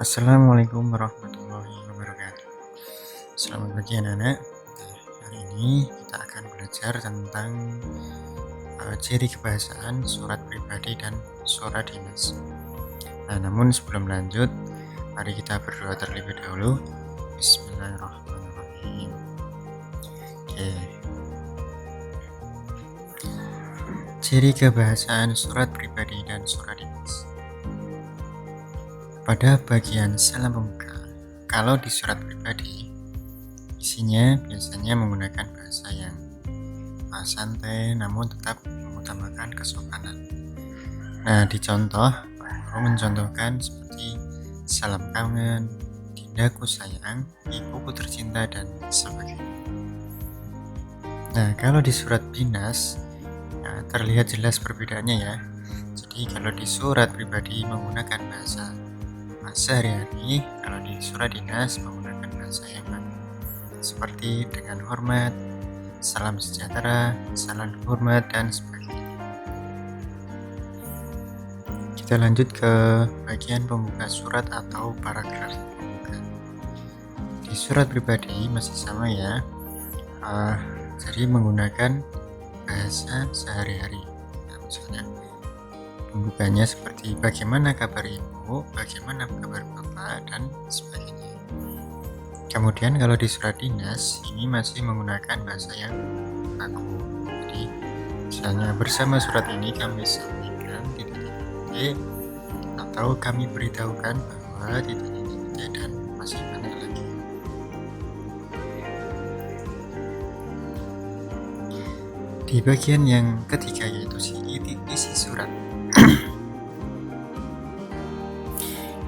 Assalamualaikum warahmatullahi wabarakatuh. Selamat pagi anak-anak. Hari ini kita akan belajar tentang ciri kebahasaan surat pribadi dan surat dinas. Namun sebelum lanjut, mari kita berdoa terlebih dahulu. Bismillahirrahmanirrahim. Oke. Ciri kebahasaan surat pribadi dan surat dinas. Pada bagian salam pembuka, kalau di surat pribadi, isinya biasanya menggunakan bahasa yang santai namun tetap mengutamakan kesopanan. Nah, di contoh, Pak Guru mencontohkan seperti salam kangen, dindaku sayang, ibuku tercinta, dan sebagainya. Nah, kalau di surat dinas, terlihat jelas perbedaannya ya. Jadi kalau di surat pribadi menggunakan bahasa sehari-hari, kalau di surat dinas menggunakan bahasa yang baku, seperti dengan hormat, salam sejahtera, salam hormat, dan sebagainya. Kita lanjut ke bagian pembuka surat atau paragraf pembuka. Di surat pribadi masih sama ya, jadi menggunakan bahasa sehari-hari. Nah, misalnya pembukanya seperti bagaimana kabar ibu, bagaimana kabar bapak, dan sebagainya. Kemudian kalau di surat dinas ini masih menggunakan bahasa yang baku. Jadi misalnya bersama surat ini kami sampaikan titik-titik, atau kami beritahukan bahwa titik-titik, dan masih banyak lagi. Di bagian yang ketiga yaitu isi surat.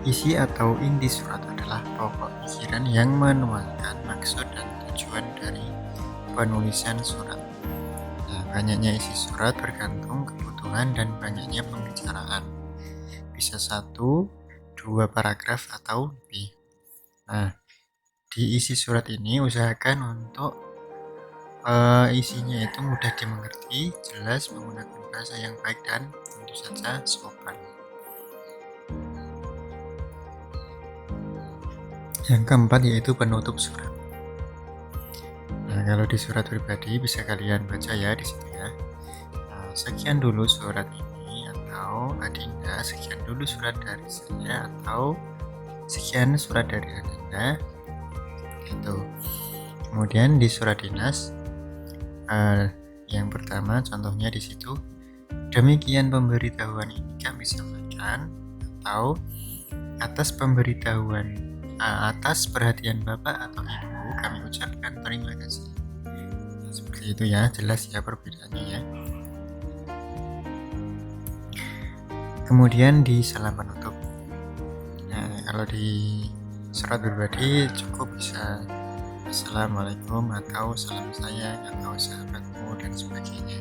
Isi atau inti surat adalah pokok pikiran yang menuangkan maksud dan tujuan dari penulisan surat. Nah, banyaknya isi surat bergantung kebutuhan dan banyaknya pembicaraan. Bisa 1, 2 paragraf atau lebih. Nah, di isi surat ini usahakan untuk isinya itu mudah dimengerti, jelas, menggunakan bahasa yang baik, dan tentu saja sopan. Yang keempat yaitu penutup surat. Nah, kalau di surat pribadi bisa kalian baca ya di situ ya. Nah, sekian dulu surat ini, atau Adinda, sekian dulu surat dari saya, atau sekian surat dari Adinda. Itu. Kemudian di surat dinas, yang pertama contohnya di situ, demikian pemberitahuan ini kami sampaikan, atau atas pemberitahuan atas perhatian Bapak atau Ibu kami ucapkan terima kasih. Nah, seperti itu ya, jelas ya perbedaannya ya. Kemudian di salam penutup. Nah, kalau di surat pribadi cukup bisa Assalamualaikum, atau salam sayang, atau sahabatmu, dan sebagainya.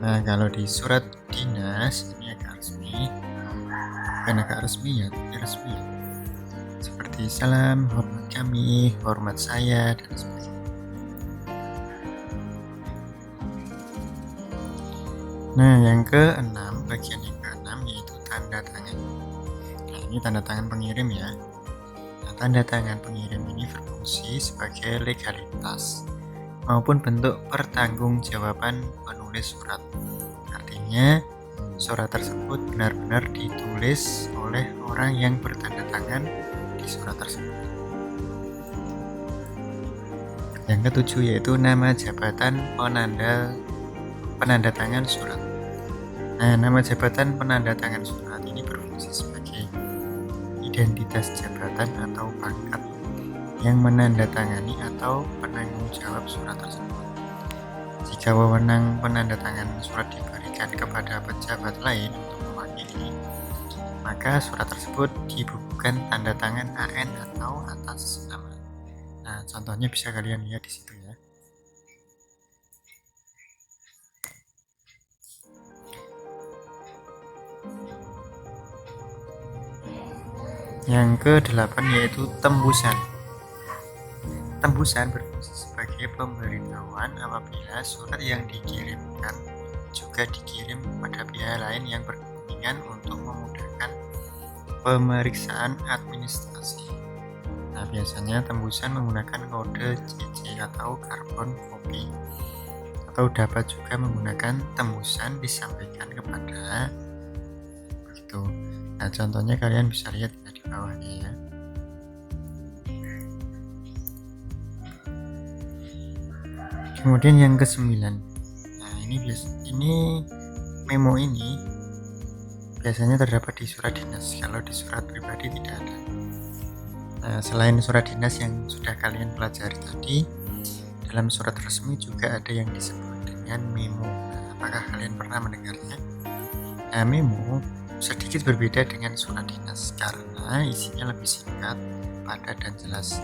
Nah, kalau di surat dinas ini agak resmi, bukan agak resmi ya, tapi resmi. Seperti salam, hormat kami, hormat saya, dan sebagainya. Nah, yang keenam, bagian yang keenam yaitu tanda tangan. Nah, ini tanda tangan pengirim ya. Nah, tanda tangan pengirim ini berfungsi sebagai legalitas maupun bentuk pertanggungjawaban penulis surat. Artinya, surat tersebut benar-benar ditulis oleh orang yang bertanda tangan di surat tersebut. Yang ketujuh yaitu nama jabatan penanda tangan surat. Nah, nama jabatan penanda tangan surat ini berfungsi sebagai identitas jabatan atau pangkat yang menandatangani atau penanggung jawab surat tersebut. Jika wewenang penanda tangan surat diberikan kepada pejabat lain untuk mewakili, maka surat tersebut dibubuhkan tanda tangan AN atau atas nama. Nah, contohnya bisa kalian lihat di situ ya. Yang ke-8 yaitu tembusan. Tembusan berfungsi sebagai pemberitahuan apabila surat yang dikirimkan juga dikirim kepada pihak lain yang berkepentingan untuk memudahkan pemeriksaan administrasi. Nah, biasanya tembusan menggunakan kode CC atau carbon copy, atau dapat juga menggunakan tembusan disampaikan kepada begitu. Nah, contohnya kalian bisa lihat ya di bawahnya ya. Kemudian yang ke-9. Nah, ini memo ini biasanya terdapat di surat dinas. Kalau di surat pribadi tidak ada. Nah, selain surat dinas yang sudah kalian pelajari tadi, dalam surat resmi juga ada yang disebut dengan memo. Nah, apakah kalian pernah mendengarnya? Nah, memo sedikit berbeda dengan surat dinas karena isinya lebih singkat, padat, dan jelas.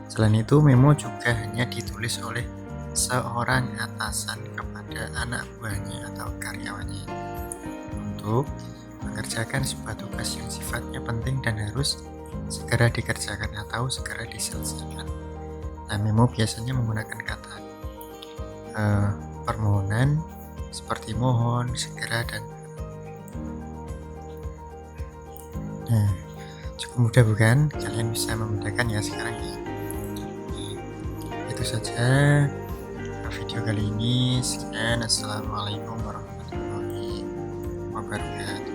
Selain itu, memo juga hanya ditulis oleh seorang atasan kepada anak buahnya atau karyawannya untuk mengerjakan sebuah tugas yang sifatnya penting dan harus segera dikerjakan atau segera diselesaikan. Nah, memo biasanya menggunakan kata permohonan seperti mohon, segera, dan nah, cukup mudah bukan? Kalian bisa membedakan ya sekarang ya. Itu saja video kali ini. Sekian, assalamualaikum warahmatullahi wabarakatuh.